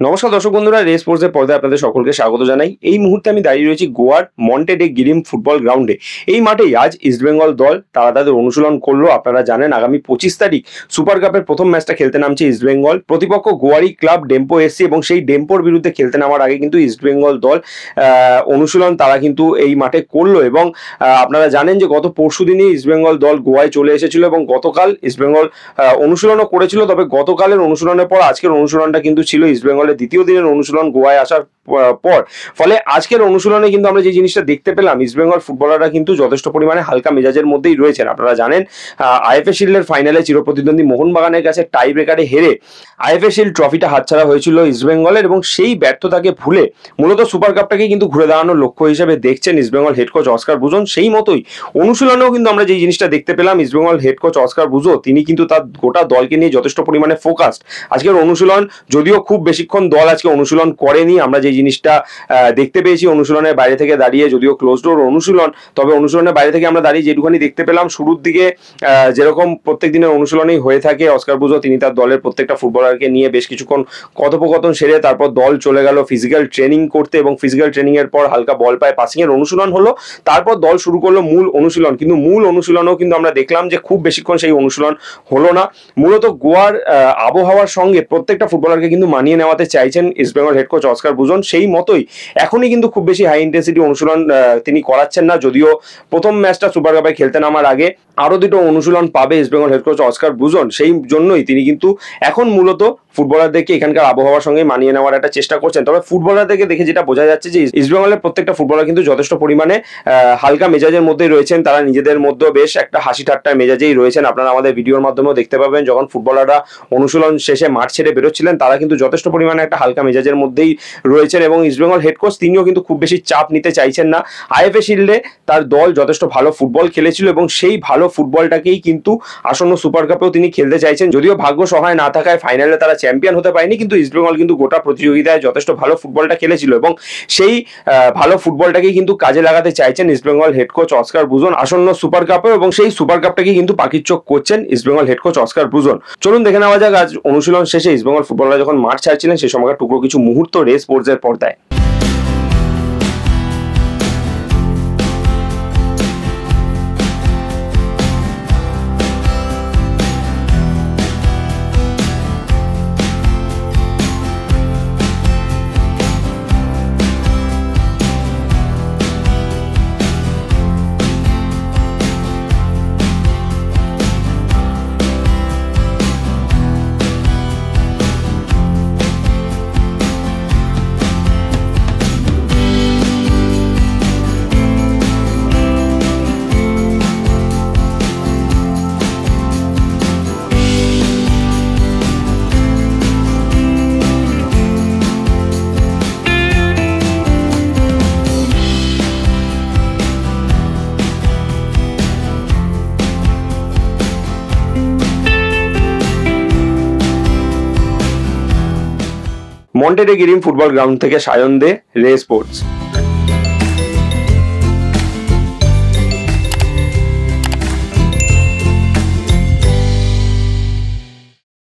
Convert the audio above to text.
নমস্কার দর্শক বন্ধুরা, রেস স্পোর্টসের পর্দায় আপনাদের সকলকে স্বাগত জানাই। এই মুহূর্তে আমি দাঁড়িয়ে রয়েছি গোয়ার মন্টেডে গিরিম ফুটবল গ্রাউন্ডে। এই মাঠেই আজ ইস্টবেঙ্গল দল তারা তাদের অনুশীলন করলো। আপনারা জানেন আগামী 25 তারিখ সুপার কাপের প্রথম ম্যাচটা খেলতে নামছে ইস্টবেঙ্গল। প্রতিপক্ষ গোয়ারি ক্লাব ডেম্পো এসসি, এবং সেই ডেম্পোর বিরুদ্ধে খেলতে নামার আগে কিন্তু ইস্টবেঙ্গল দল অনুশীলন তারা কিন্তু এই মাঠে করলো। এবং আপনারা জানেন যে গত পরশু দিনই ইস্টবেঙ্গল দল গোয়ায় চলে এসেছিল এবং গতকাল ইস্টবেঙ্গল অনুশীলনও করেছিল। তবে গতকালের অনুশীলনের পর আজকের অনুশীলনটা কিন্তু ছিল ইস্টবেঙ্গলের দ্বিতীয় দিনের অনুশীলন গোয়ায় আসার পর। ফলে আজকের অনুশীলনে কিন্তু আমরা যে জিনিসটা দেখতে পেলাম, ইস্টবেঙ্গল ফুটবলাররা কিন্তু যথেষ্ট পরিমাণে হালকা মেজাজের মধ্যেই রয়েছেন। আপনারা জানেন আইএফএ শিল্ডের ফাইনালে চিরপ্রতিদ্বন্দ্বী মোহনবাগানের কাছে টাই ব্রেকারে হেরে আইএফএ শিল্ড ট্রফিটা হাতছাড়া হয়েছিল ইস্টবেঙ্গলের, এবং সেই ব্যর্থতাকে ভুলে মূলত সুপার কাপটাকে কিন্তু ঘুরে দাঁড়ানোর লক্ষ্য হিসেবে দেখছেন ইস্টবেঙ্গল হেড কোচ অস্কার বুজো। সেই মতোই অনুশীলনেও কিন্তু আমরা যে জিনিসটা দেখতে পেলাম, ইস্টবেঙ্গল হেড কোচ অস্কার বুজো তিনি কিন্তু তার গোটা দলকে নিয়ে যথেষ্ট পরিমাণে ফোকাসড। আজকের অনুশীলন যদিও খুব বেশিক্ষণ দল আজকে অনুশীলন করেনি, আমরা যে জিনিসটা দেখতে পেয়েছি অনুশীলনের বাইরে থেকে দাঁড়িয়ে, যদিও ক্লোজ ডোর অনুশীলন, তবে অনুশীলনের বাইরে থেকে আমরা দাঁড়িয়ে যেটুখানি দেখতে পেলাম, শুরুর দিকে যেরকম প্রত্যেক দিনের অনুশীলনেই হয়ে থাকে, অস্কার বুজো তিনি তার দলের প্রত্যেকটা ফুটবলারকে নিয়ে বেশ কিছুক্ষণ কথোপকথন সেরে তারপর দল চলে গেল ফিজিক্যাল ট্রেনিং করতে, এবং ফিজিক্যাল ট্রেনিং এর পর হালকা বল পায় পাসিং এর অনুশীলন হলো। তারপর দল শুরু করলো মূল অনুশীলন, কিন্তু মূল অনুশীলনেও কিন্তু আমরা দেখলাম যে খুব বেশিক্ষণ সেই অনুশীলন হলো না। মূলত গোয়ার আবহাওয়ার সঙ্গে প্রত্যেকটা ফুটবলারকে কিন্তু মানিয়ে নেওয়াতে চাইছেন ইস্টবেঙ্গল হেড কোচ অস্কার বুজো। সেই মতোই এখনই কিন্তু খুব বেশি হাই ইন্টেন্সিটি অনুশীলন তিনি করাচ্ছেন না, যদিও প্রথম ম্যাচটা সুপার কাপে খেলতে নামার আগে আরো দুটো অনুশীলন পাবে ইস্টবেঙ্গল হেড কোচ অস্কার বুজো। সেই জন্যই তিনি কিন্তু এখন মূলত ফুটবলারদেরকে এখানকার আবহাওয়ার সঙ্গে মানিয়ে নেওয়ার একটা চেষ্টা করছেন। তবে ফুটবলারদেরকে দেখে যেটা বোঝা যাচ্ছে যে ইস্টবেঙ্গলের প্রত্যেকটা ফুটবলার কিন্তু যথেষ্ট পরিমাণে হালকা মেজাজের মধ্যেই রয়েছেন। তারা নিজেদের মধ্যেও বেশ একটা হাসি ঠাট্টার মেজাজেই রয়েছেন। আপনারা আমাদের ভিডিওর মাধ্যমেও দেখতে পাবেন যখন ফুটবলাররা অনুশীলন শেষে মাঠ ছেড়ে বেরোচ্ছিলেন, তারা কিন্তু যথেষ্ট পরিমাণে একটা হালকা মেজাজের মধ্যেই রয়েছেন। এবং ইস্টবেঙ্গল হেড কোচ তিনিও কিন্তু খুব বেশি চাপ নিতে চাইছেন না। আইএফএ শিল্ডে তার দল যথেষ্ট ভালো ফুটবল খেলেছিল, এবং সেই ভালো ফুটবলটাকেই কিন্তু আসন্ন সুপার কাপেও তিনি খেলতে চাইছেন। যদিও ভাগ্য সহায় না থাকায় ফাইনালে তারা চ্যাম্পিয়ন হতে পারেনি, কিন্তু ইস্টবেঙ্গল কিন্তু গোটা প্রতিযোগিতায় যথেষ্ট ভালো ফুটবলটা খেলেছিল, এবং সেই ভালো ফুটবলটাকেই কিন্তু কাজে লাগাতে চাইছেন ইস্টবেঙ্গল হেড কোচ অস্কার বুজো আসন্ন সুপার কাপেও, এবং সেই সুপার কাপটাকে কিন্তু পাখির চোখ করছেন ইস্টবেঙ্গল হেড কোচ অস্কার বুজো। চলুন দেখে নেওয়া যাক আজ অনুশীলন শেষে ইস্টবেঙ্গল ফুটবলাররা যখন মাঠ ছাড়ছিলেন সেই সময়কার টুকরো কিছু মুহূর্ত রেস স্পোর্টসের পর্দায়। মন্টেডে গিরিম ফুটবল গ্রাউন্ড থেকে সায়ন দে, রে স্পোর্টস।